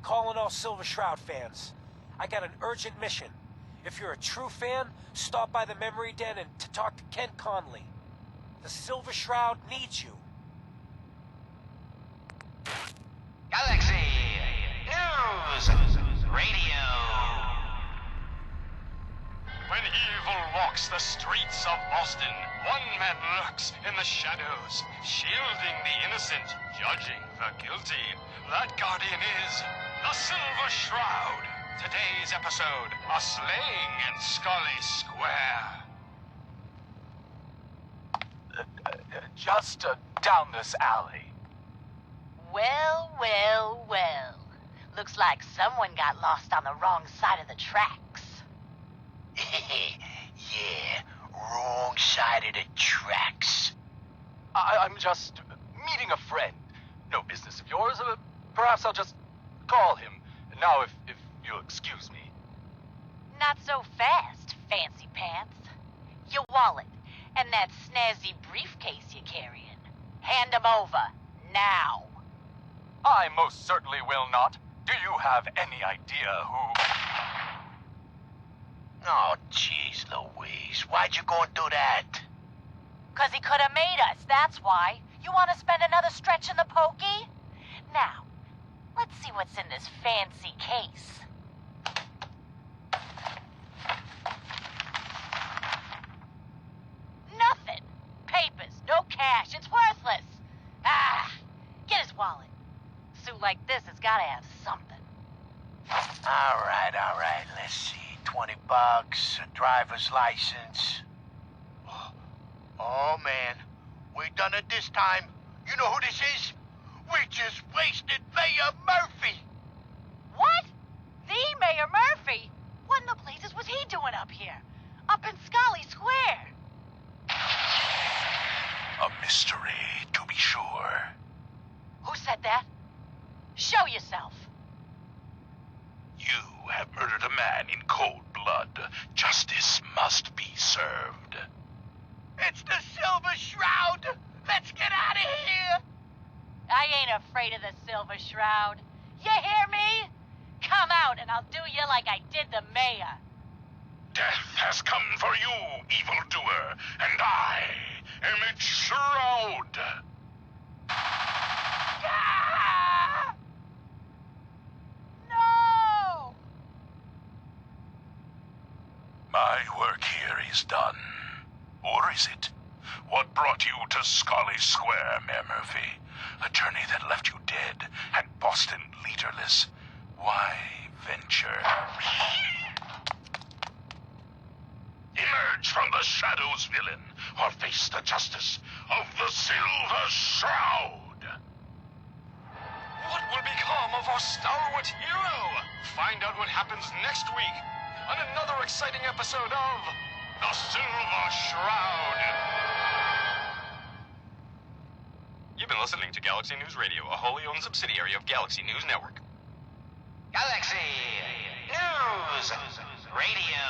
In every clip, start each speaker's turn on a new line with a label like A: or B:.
A: Calling all Silver Shroud fans. I got an urgent mission. If you're a true fan, stop by the Memory Den and to talk to Kent Conley. The Silver Shroud needs you.
B: Galaxy News Radio. When evil walks the streets of Boston, one man lurks in the shadows, shielding the innocent, judging the guilty. That guardian is the Silver Shroud. Today's episode, a slaying in Scully Square.
C: Just down this alley.
D: Well, well, well. Looks like someone got lost on the wrong side of the tracks.
E: Yeah, wrong side of the tracks.
C: I'm just meeting a friend. No business of yours. Perhaps I'll just call him. Now, if you'll excuse me.
D: Not so fast, fancy pants. Your wallet and that snazzy briefcase you're carrying. Hand them over, now.
C: I most certainly will not. Do you have any idea who...
E: Oh, jeez Louise, why'd you go and do that?
D: 'Cause he could have made us, that's why. You want to spend another stretch in the pokey? Now, let's see what's in this fancy case. Nothing. Papers, no cash, it's worthless. Ah, get his wallet. A suit like this has got to have something.
E: All right, let's see. $20, a driver's license. Oh, man, we done it this time. You know who this is? We just wasted Mayor Murphy.
D: What? The Mayor Murphy? What in the blazes was he doing up here? Up in Scully Square?
E: A mystery, to be sure.
D: Who said that? Show yourself.
E: You have murdered a man in cold blood. Justice must be served. It's the Silver Shroud! Let's get out of here!
D: I ain't afraid of the Silver Shroud. You hear me? Come out and I'll do you like I did the mayor.
E: Death has come for you, evildoer, and I am its Shroud!
D: Ah! No!
E: My work here is done. Or is it? What brought you to Scully Square, Mayor Murphy? A journey that left you dead and Boston leaderless. Why venture? Emerge from the shadows, villain, or face the justice of the Silver Shroud!
B: What will become of our stalwart hero? Find out what happens next week on another exciting episode of The Silver Shroud. You've been listening to Galaxy News Radio, a wholly owned subsidiary of Galaxy News Network. Galaxy News Radio.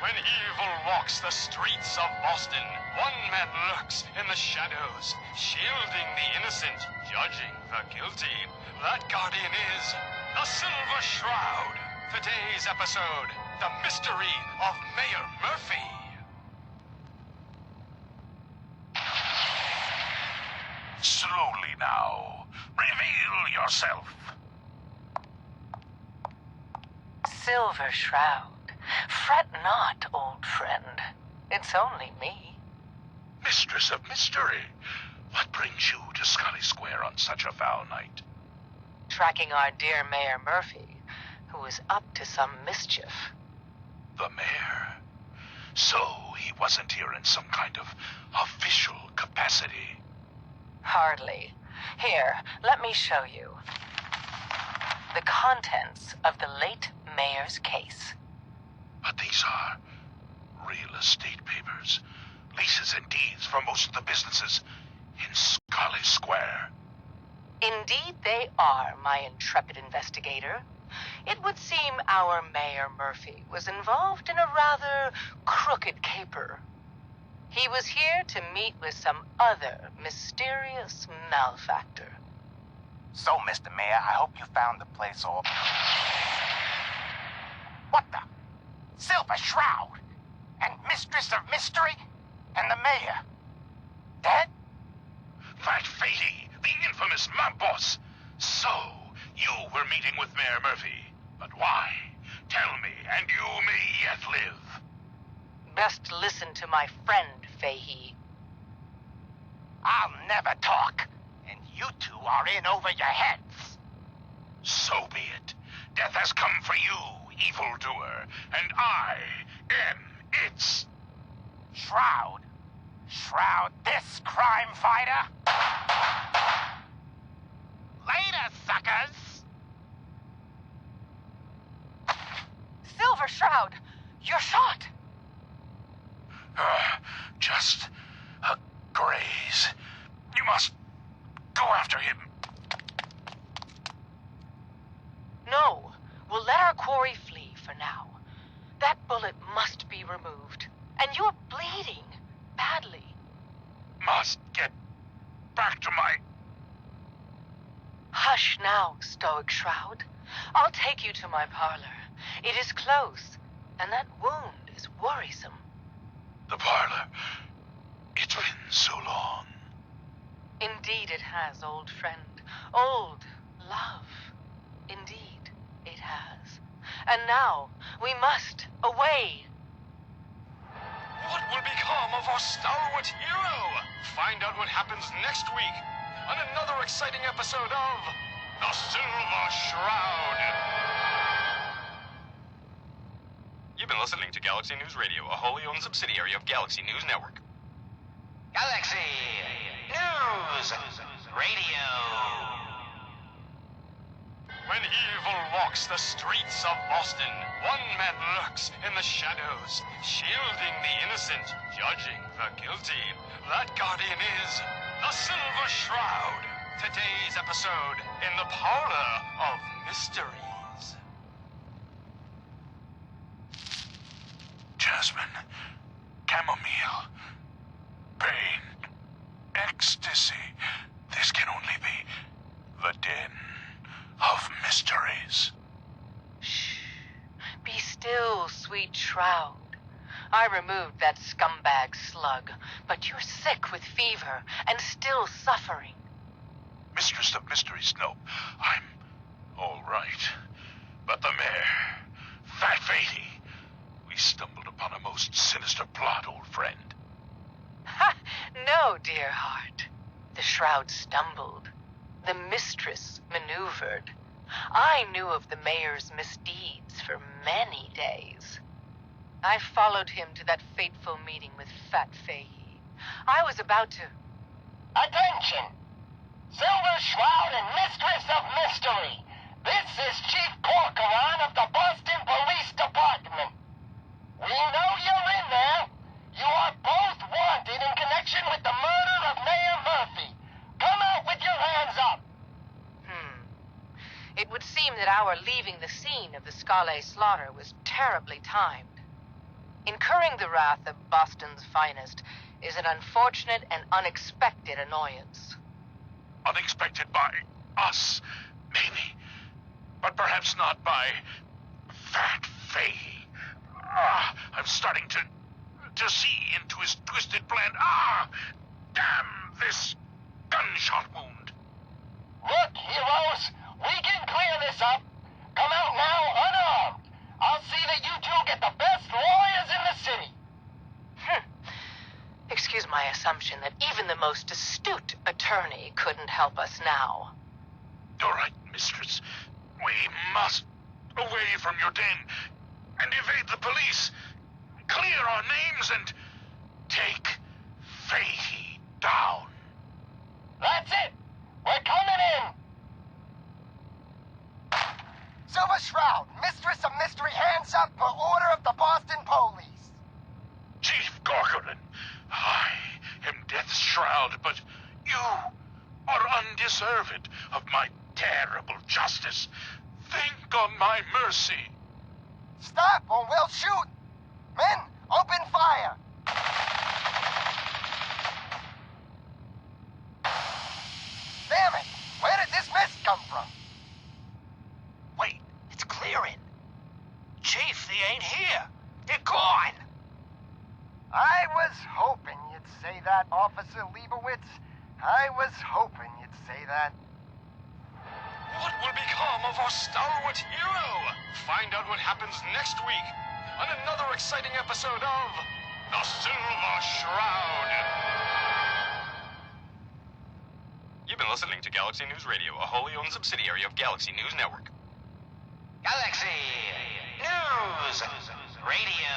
B: When evil walks the streets of Boston, one man lurks in the shadows, shielding the innocent, judging the guilty. That guardian is the Silver Shroud. Today's episode, the mystery of Mayor Murphy.
E: Slowly now. Reveal yourself.
F: Silver Shroud. Fret not, old friend. It's only me.
E: Mistress of mystery. What brings you to Scully Square on such a foul night?
F: Tracking our dear Mayor Murphy, who is up to some mischief.
E: The mayor? So he wasn't here in some kind of official capacity?
F: Hardly. Here, let me show you. The contents of the late mayor's case.
E: But these are real estate papers, leases and deeds for most of the businesses in Scully Square.
F: Indeed they are, my intrepid investigator. It would seem our Mayor Murphy was involved in a rather crooked caper. He was here to meet with some other mysterious malefactor.
G: So, Mr. Mayor, I hope you found the place all... What the? Silver Shroud! And Mistress of Mystery? And the Mayor? Dead?
E: Fat Fatey, the infamous mob boss. So, you were meeting with Mayor Murphy. But why? Tell me, and you may yet live.
F: Best listen to my friend, Fahey.
G: I'll never talk, and you two are in over your heads.
E: So be it. Death has come for you, evildoer, and I am its...
G: Shroud. Shroud this crime fighter. Later, suckers.
F: Silver Shroud, you're shot.
E: Just a graze. You must go after him.
F: No, we'll let our quarry flee for now. That bullet must be removed. And you're bleeding badly.
E: Must get back to my...
F: Hush now, Stoic Shroud. I'll take you to my parlor. It is close, and that wound is worrisome.
E: The parlor. It's been so long.
F: Indeed it has, old friend. Old love. Indeed it has. And now, we must away.
B: What will become of our stalwart hero? Find out what happens next week on another exciting episode of The Silver Shroud. You've been listening to Galaxy News Radio, a wholly owned subsidiary of Galaxy News Network.
G: Galaxy News Radio.
B: When evil walks the streets of Boston, one man lurks in the shadows, shielding the innocent, judging the guilty. That guardian is the Silver Shroud. Today's episode in the Parlor of Mysteries.
E: Jasmine, chamomile, pain, ecstasy. This can only be the den of mysteries.
F: Shh. Be still, sweet Shroud. I removed that scumbag slug, but you're sick with fever and still suffering.
E: Mistress of Mysteries, no. I'm all right. But the mayor, Fat Fatey, we stumbled upon a most sinister plot, old friend.
F: Ha! No, dear heart. The Shroud stumbled. The mistress maneuvered. I knew of the mayor's misdeeds for many days. I followed him to that fateful meeting with Fat Fahey. I was about to...
G: Attention! Silver Shroud and Mistress of Mystery. This is Chief Corcoran of the Boston Police Department. We know you're in there. You are both wanted in connection with the murder of Mayor Murphy. Come out with your hands up.
F: It would seem that our leaving the scene of the Scale slaughter was terribly timed. Incurring the wrath of Boston's finest is an unfortunate and unexpected annoyance.
E: Unexpected by us, maybe. But perhaps not by Fat Fahey. I'm starting to see into his twisted plan. Damn this gunshot wound.
G: Look, heroes, we can clear this up. Come out now unarmed. I'll see that you two get the best lawyers in the city.
F: Excuse my assumption that even the most astute attorney couldn't help us now.
E: All right, mistress. We must away from your den and evade the police. Clear our names and take Fahey down.
G: That's it. We're coming in. Silver Shroud, Mistress of Mystery, hands up per order of the Boston Police.
E: Chief Corcoran, I am Death's Shroud, but you are undeserved of my terrible justice. Think on my mercy.
G: Stop or we'll shoot. Men, open fire. Damn it! Where did this mist come
A: They ain't here. They're gone.
H: I was hoping you'd say that, Officer Leibowitz. I was hoping you'd say that.
B: What will become of our stalwart hero? Find out what happens next week on another exciting episode of The Silver Shroud. You've been listening to Galaxy News Radio, a wholly owned subsidiary of Galaxy News Network.
G: Galaxy News Radio.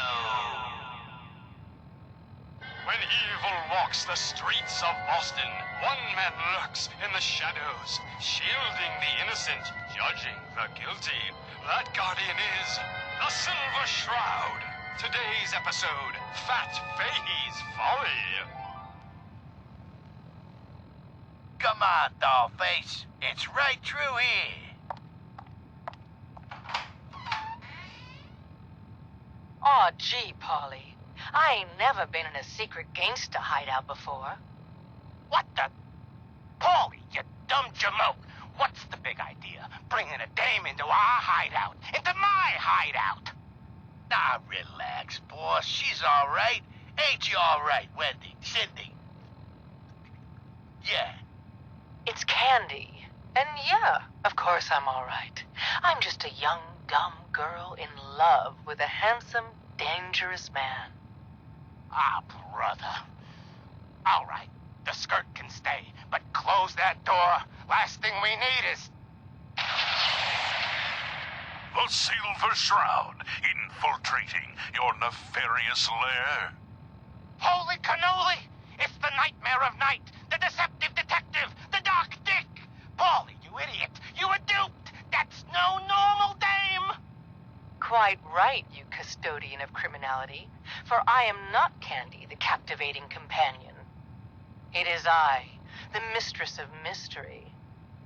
B: When evil walks the streets of Boston, one man lurks in the shadows, shielding the innocent, judging the guilty. That guardian is the Silver Shroud. Today's episode, Fat Fahey's Folly.
I: Come on, Dollface. It's right through here.
F: Aw, gee, Polly. I ain't never been in a secret gangsta hideout before.
I: What the? Paulie, you dumb jamoke. What's the big idea? Bringing a dame into our hideout. Into my hideout. Nah, relax, boss. She's all right. Ain't you all right, Wendy? Cindy? Yeah.
F: It's Candy. And yeah, of course I'm all right. I'm just a young, dumb girl in love with a handsome, dangerous man.
I: Ah, brother. All right, the skirt can stay, but close that door. Last thing we need is...
E: The Silver Shroud, infiltrating your nefarious lair.
I: Holy cannoli! It's the nightmare of night, the deceptive detective, the dark dick! Paulie, you idiot! You were duped! That's no normal dame!
F: Quite right, you custodian of criminality, for I am not Candy, the captivating companion. It is I, the mistress of mystery.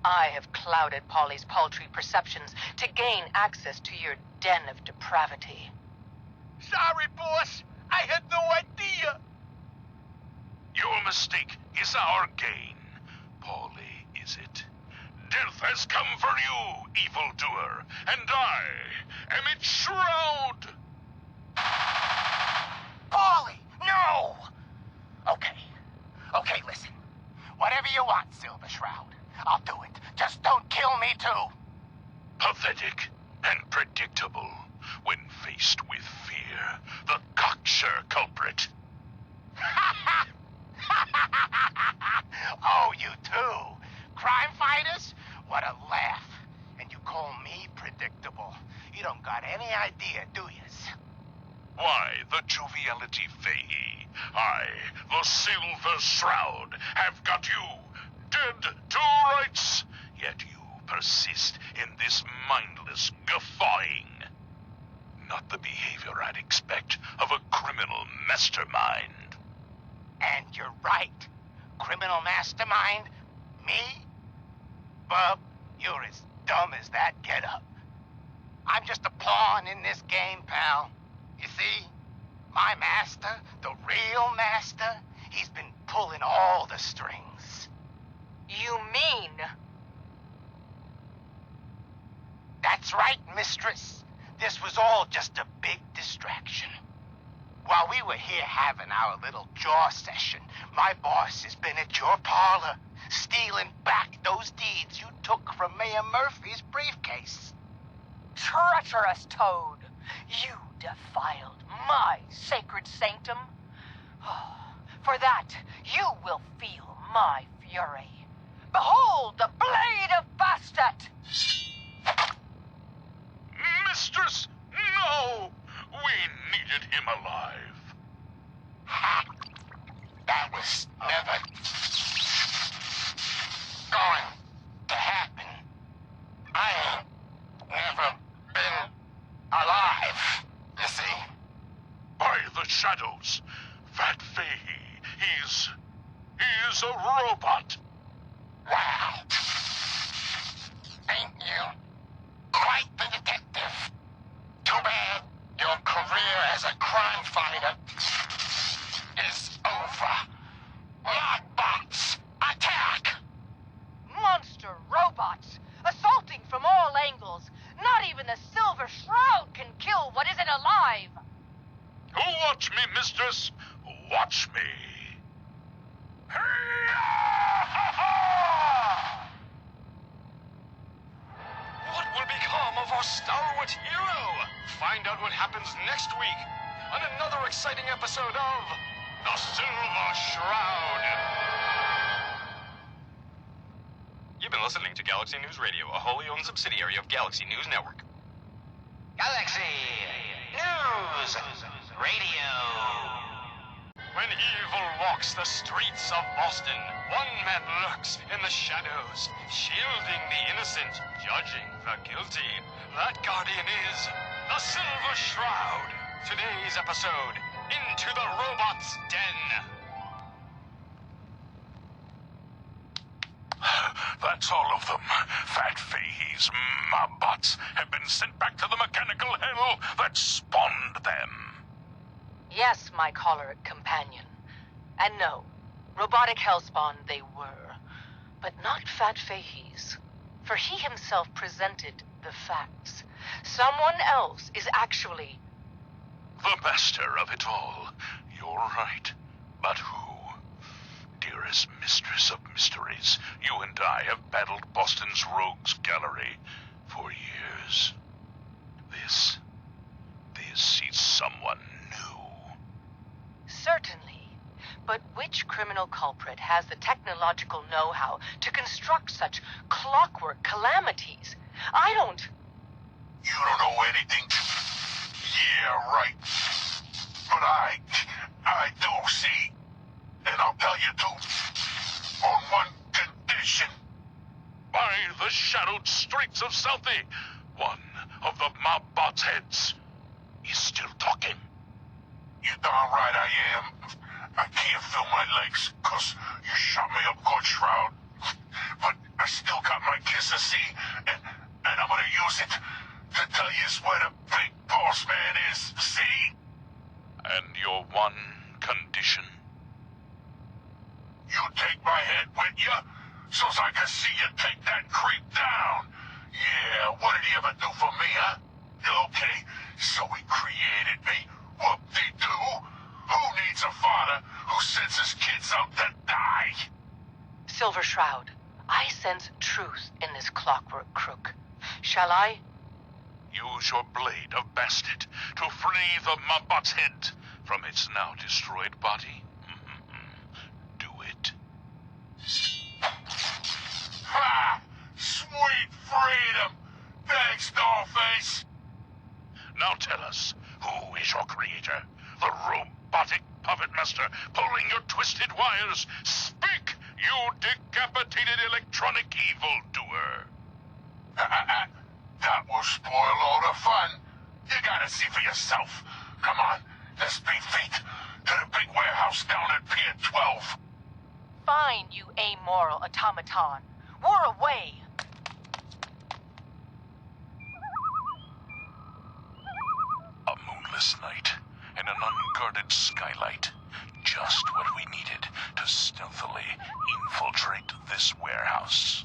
F: I have clouded Polly's paltry perceptions to gain access to your den of depravity.
I: Sorry, boss. I had no idea.
E: Your mistake is our gain. Polly, is it? Death has come for you, evildoer, and I am its shroud.
I: Paulie, no! Okay, listen. Whatever you want, Silver Shroud. I'll do it. Just don't kill me, too.
E: Pathetic and predictable when faced with fear. The cocksure culprit.
I: Oh, you too. Crime fighters? What a laugh. And you call me predictable. You don't got any idea, do yous?
E: Why, the joviality Fahey, I, the Silver Shroud, have got you dead to rights. Yet you persist in this mindless guffawing. Not the behavior I'd expect of a criminal mastermind.
I: And you're right. Criminal mastermind? Me? Bub, you're as dumb as that getup. I'm just a pawn in this game, pal. You see, my master, the real master, he's been pulling all the strings.
F: You mean?
I: That's right, mistress. This was all just a big distraction. While we were here having our little jaw session, my boss has been at your parlor, stealing back those deeds you took from Mayor Murphy's briefcase.
F: Treacherous toad! You defiled my sacred sanctum. For that, you will feel my fury. Behold the blade of Bastet!
E: Mistress, no! We needed him alive.
I: Ha! That was never going to happen. I ain't never been alive, you see.
E: By the shadows, Fat Fahey, he's a robot.
I: Wow. Ain't you quite the detective? Too bad your career as a crime fighter is over. Lockbox, attack!
F: Monster robots, assaulting from all angles. Not even the Silver Shroud can kill what isn't
D: alive!
E: Watch me, mistress. Watch me.
B: What will become of our stalwart hero? Find out what happens next week on another exciting episode of The Silver Shroud. You've been listening to Galaxy News Radio, a wholly owned subsidiary of Galaxy News Network.
I: Galaxy News Radio.
B: When evil walks the streets of Boston, one man lurks in the shadows, shielding the innocent, judging the guilty. That guardian is the Silver Shroud. Today's episode, Into the Robot's Den.
E: That's all of them. Fat Fahey's Mobbots have been sent back to the mechanical hell that spawned them.
F: Yes, my choleric companion. And no, robotic hellspawn they were. But not Fat Fahey's. For he himself presented the facts. Someone else is actually...
E: The master of it all. You're right. But who? Dearest mistress of mysteries, you and I have battled Boston's rogues gallery for years. This is someone new.
F: Certainly. But which criminal culprit has the technological know-how to construct such clockwork calamities? I don't...
E: You don't know anything? Yeah, right. But I do, see. And I'll tell you too, on one condition. By the shadowed streets of Southie, one of the Mobbots' heads is still talking. You darn right I am. I can't feel my legs, 'cause you shot me up good, Shroud. But I still got my kisser, see? And I'm gonna use it to tell you where the big boss man is, see? And your one condition? You take my head with you, so's I can see you take that creep down. Yeah, what did he ever do for me, huh? Okay, so he created me. Whoop-de-doo. Who needs a father who sends his kids out to die?
F: Silver Shroud, I sense truth in this clockwork crook. Shall I?
E: Use your blade of bastard to free the Mobbot's head from its now destroyed body. Do it. Ha! Sweet freedom! Thanks, Dollface! Now tell us, who is your creator? The robotic puppet master pulling your twisted wires? Speak, you decapitated electronic evildoer! That will spoil all the fun. You gotta see for yourself. Come on, let's beat feet to the big warehouse down at Pier 12.
F: Fine, you amoral automaton. War away!
E: A moonless night and an unguarded skylight. Just what we needed to stealthily infiltrate this warehouse.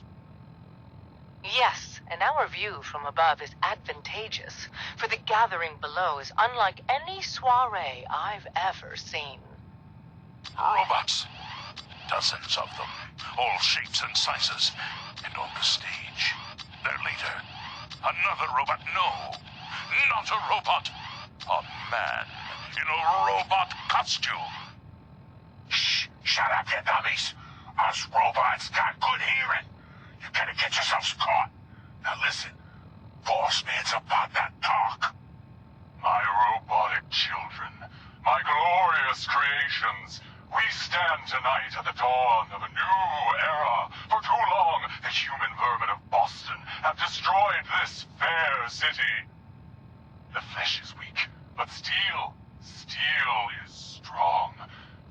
F: Yes, and our view from above is advantageous, for the gathering below is unlike any soiree I've ever seen.
E: Robots. Dozens of them. All shapes and sizes. And on the stage, their leader. Another robot. No, not a robot. A man in a robot costume. Shh, shut up, you dummies. Us robots got good hearing. You gotta get yourselves caught. Now listen, Boss Man's about that talk. My robotic children, my glorious creations, we stand tonight at the dawn of a new era. For too long, the human vermin of Boston have destroyed this fair city. The flesh is weak, but steel is strong.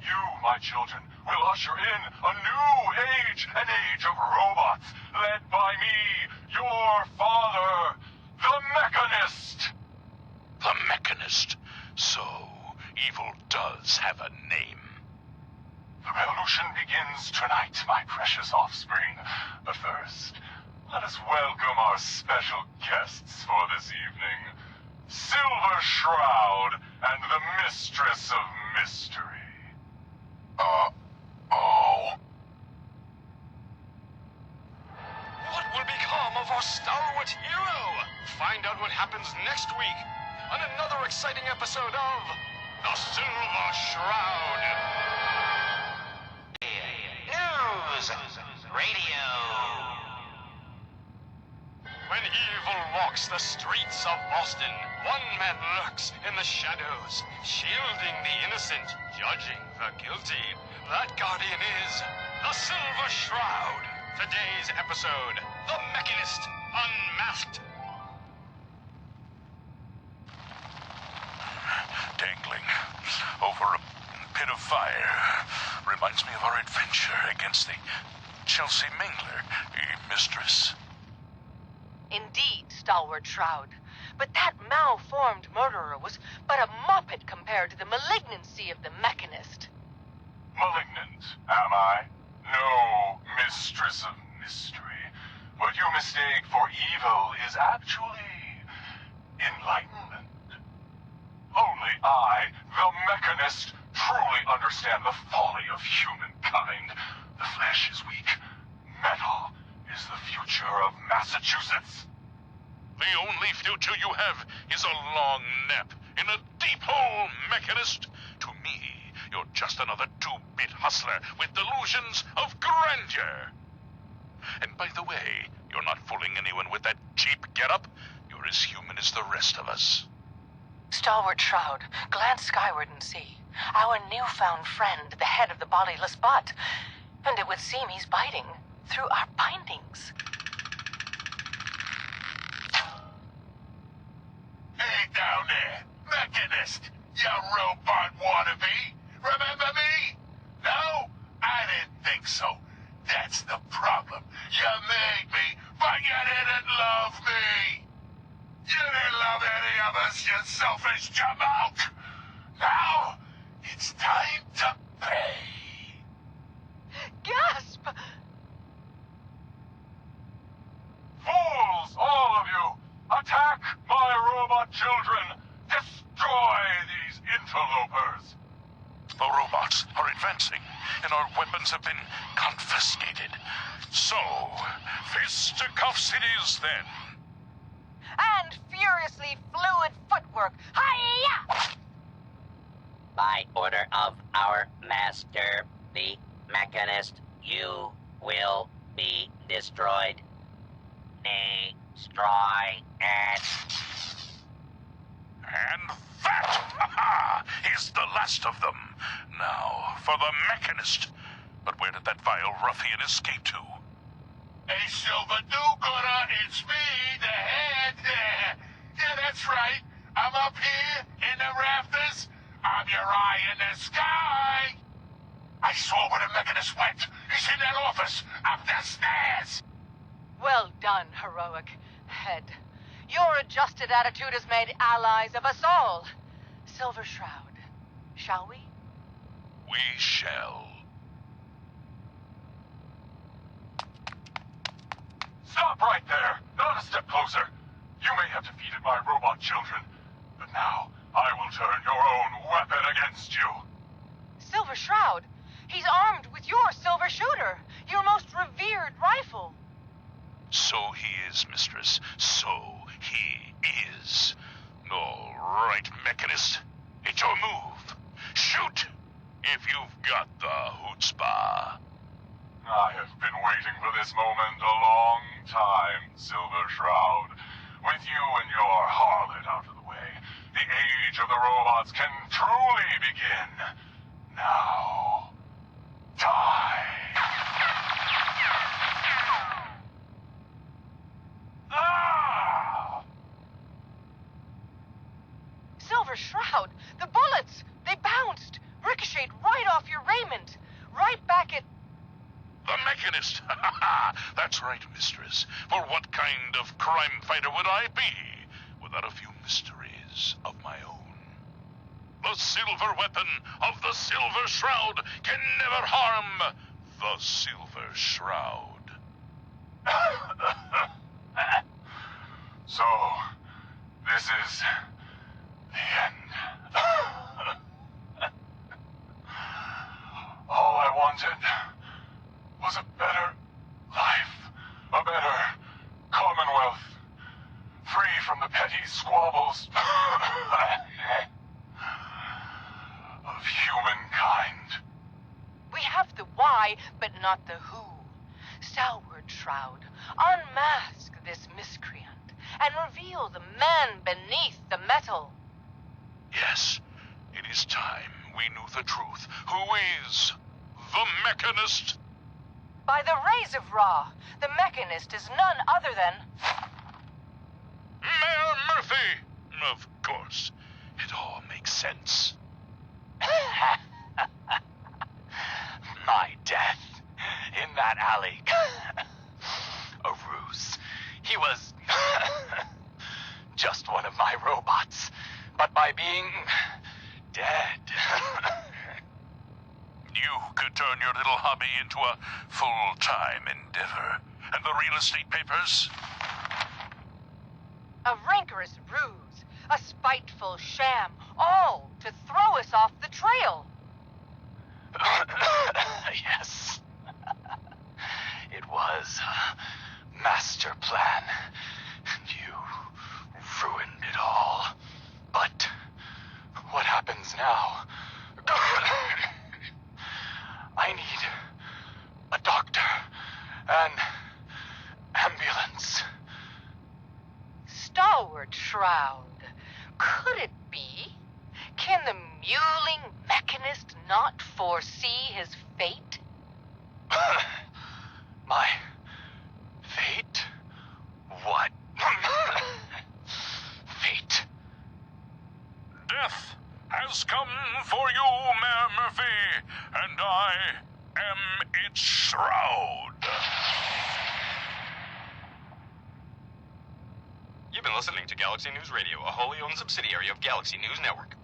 E: You, my children, will usher in a new age, an age of robots, led by me, your father, the Mechanist. The Mechanist? So, evil does have a name. The revolution begins tonight, my precious offspring. But first, let us welcome our special guests for this evening. Silver Shroud and the Mistress of Mystery. Oh.
B: What will become of our stalwart hero? Find out what happens next week on another exciting episode of The Silver Shroud.
I: News! Radio!
B: When evil walks the streets of Boston, one man lurks in the shadows, shielding the innocent, judging the guilty. That guardian is the Silver Shroud. Today's episode, The Mechanist Unmasked.
E: Dangling over a pit of fire reminds me of our adventure against the Chelsea Mingler, mistress.
F: Indeed, stalwart Shroud. But that malformed murderer was but a muppet compared to the malignancy of the Mechanist.
E: Malignant, am I? No, Mistress of Mystery. What you mistake for evil is actually enlightenment. Only I, the Mechanist, truly understand the folly of humankind. The flesh is weak. Metal is the future of Massachusetts. The only future you have is a long nap in a deep hole, Mechanist. To me, you're just another two-bit hustler with delusions of grandeur. And by the way, you're not fooling anyone with that cheap getup. You're as human as the rest of us.
F: Stalwart Shroud, glance skyward and see. Our newfound friend, the head of the bodiless butt. And it would seem he's biting through our bindings.
E: Hey down there, Mechanist, you robot wannabe. Remember me? No? I didn't think so. That's the problem. You made me, but you didn't love me. You didn't love any of us, you selfish jamoke. Now, it's time to pay.
F: Gasp!
E: Fools, all of you! Attack my robot children! Destroy these interlopers! The robots are advancing, and our weapons have been confiscated. So, fisticuffs it is then.
F: And furiously fluid footwork. Hi-ya!
J: By order of our master, the Mechanist, you will be destroyed. Destroy it.
E: And that is the last of them. Now, for the Mechanist. But where did that vile ruffian escape to? Hey, Silver do-gooder, it's me, the head. Yeah, that's right. I'm up here in the rafters. I'm your eye in the sky. I saw where the Mechanist went. He's in that office, up the stairs.
F: Well done, heroic head. Your adjusted attitude has made allies of us all. Silver Shroud, shall we?
E: We shall. Stop right there! Not a step closer! You may have defeated my robot children, but now I will turn your own weapon against you.
F: Silver Shroud? He's armed with your silver shooter, your most revered rifle.
E: So he is, mistress. So he is. All right, Mechanist. It's your move. Shoot! If you've got the chutzpah. I have been waiting for this moment a long time, Silver Shroud. With you and your harlot out of the way, the age of the robots can truly begin. Now, die. Ah!
F: Silver Shroud, the bullets, they bounced, ricocheted right off your raiment, right back at...
E: The Mechanist! That's right, mistress. For what kind of crime fighter would I be without a few mysteries of my own? The silver weapon of the Silver Shroud can never harm the Silver Shroud. So, this is end. All I wanted was a better life, a better commonwealth, free from the petty squabbles of humankind.
F: We have the why, but not the who. Southward, Shroud, unmask this miscreant and reveal the man beneath the metal.
E: Yes, it is time we knew the truth. Who is the Mechanist?
F: By the rays of Ra, the Mechanist is none other than...
E: Mayor Murphy! Of course. It all makes sense.
C: My death in that alley. A ruse. He was just one of my robots. But by being dead...
E: You could turn your little hobby into a full-time endeavor. And the real estate papers?
F: A rancorous ruse, a spiteful sham, all to throw us off the trail.
C: Yes. It was a master plan. You ruined it all. But what happens now? I need a doctor, an ambulance.
F: Stalwart Shroud, could it be? Can the mewling Mechanist not foresee his fate?
C: My fate? What? Fate?
E: Death has come for you, Mayor Murphy, and I am its Shroud.
B: You've been listening to Galaxy News Radio, a wholly owned subsidiary of Galaxy News Network.